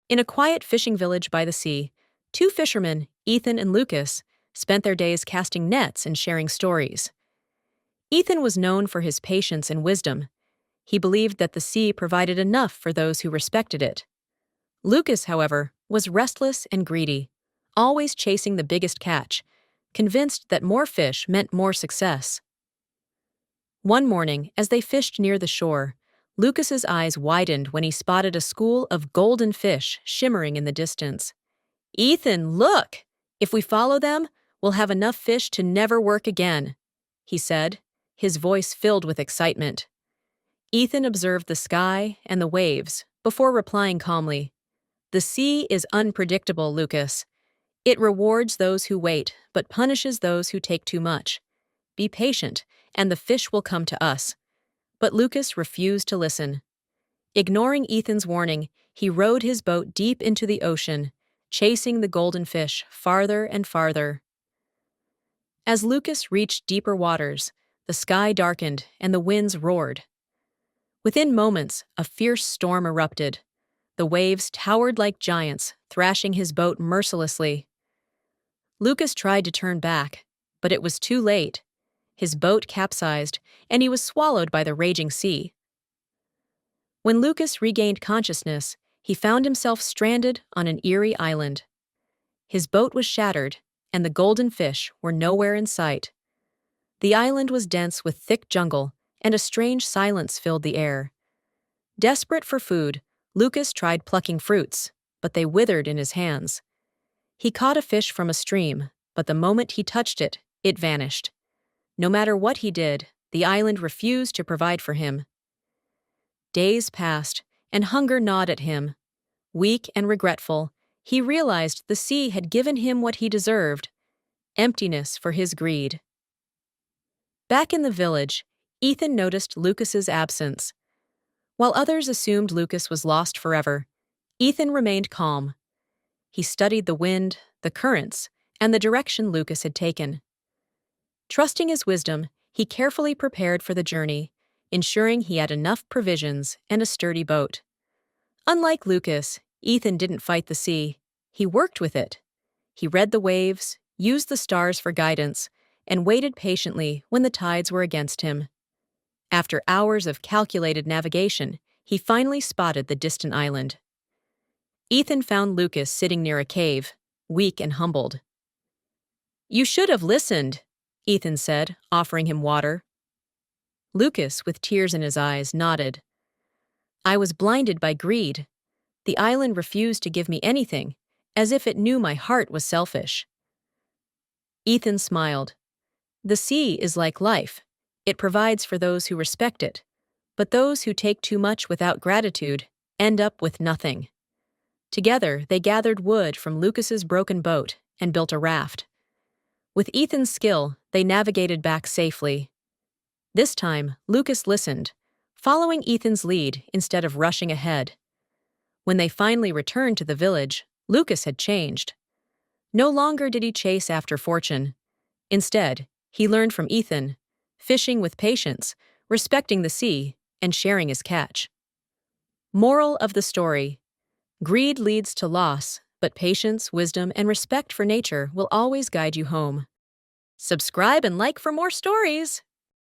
In a quiet fishing village by the sea, two fishermen, Ethan and Lucas, spent their days casting nets and sharing stories. Ethan was known for his patience and wisdom. He believed that the sea provided enough for those who respected it. Lucas, however, was restless and greedy, always chasing the biggest catch, convinced that more fish meant more success. One morning, as they fished near the shore, Lucas's eyes widened when he spotted a school of golden fish shimmering in the distance. "Ethan, look! If we follow them, we'll have enough fish to never work again," he said, his voice filled with excitement. Ethan observed the sky and the waves before replying calmly, "The sea is unpredictable, Lucas. It rewards those who wait, but punishes those who take too much. Be patient, and the fish will come to us." But Lucas refused to listen. Ignoring Ethan's warning, he rowed his boat deep into the ocean, chasing the golden fish farther and farther. As Lucas reached deeper waters, the sky darkened and the winds roared. Within moments, a fierce storm erupted. The waves towered like giants, thrashing his boat mercilessly. Lucas tried to turn back, but it was too late. His boat capsized, and he was swallowed by the raging sea. When Lucas regained consciousness, he found himself stranded on an eerie island. His boat was shattered, and the golden fish were nowhere in sight. The island was dense with thick jungle, and a strange silence filled the air. Desperate for food, Lucas tried plucking fruits, but they withered in his hands. He caught a fish from a stream, but the moment he touched it, it vanished. No matter what he did, the island refused to provide for him. Days passed, and hunger gnawed at him. Weak and regretful, he realized the sea had given him what he deserved: emptiness for his greed. Back in the village, Ethan noticed Lucas's absence. While others assumed Lucas was lost forever, Ethan remained calm. He studied the wind, the currents, and the direction Lucas had taken. Trusting his wisdom, he carefully prepared for the journey, ensuring he had enough provisions and a sturdy boat. Unlike Lucas, Ethan didn't fight the sea. He worked with it. He read the waves, used the stars for guidance, and waited patiently when the tides were against him. After hours of calculated navigation, he finally spotted the distant island. Ethan found Lucas sitting near a cave, weak and humbled. "You should have listened," Ethan said, offering him water. Lucas, with tears in his eyes, nodded. "I was blinded by greed. The island refused to give me anything, as if it knew my heart was selfish." Ethan smiled. "The sea is like life. It provides for those who respect it, but those who take too much without gratitude end up with nothing." Together, they gathered wood from Lucas's broken boat and built a raft. With Ethan's skill, they navigated back safely. This time, Lucas listened, following Ethan's lead instead of rushing ahead. When they finally returned to the village, Lucas had changed. No longer did he chase after fortune. Instead, he learned from Ethan, fishing with patience, respecting the sea, and sharing his catch. Moral of the story: greed leads to loss, but patience, wisdom, and respect for nature will always guide you home. Subscribe and like for more stories!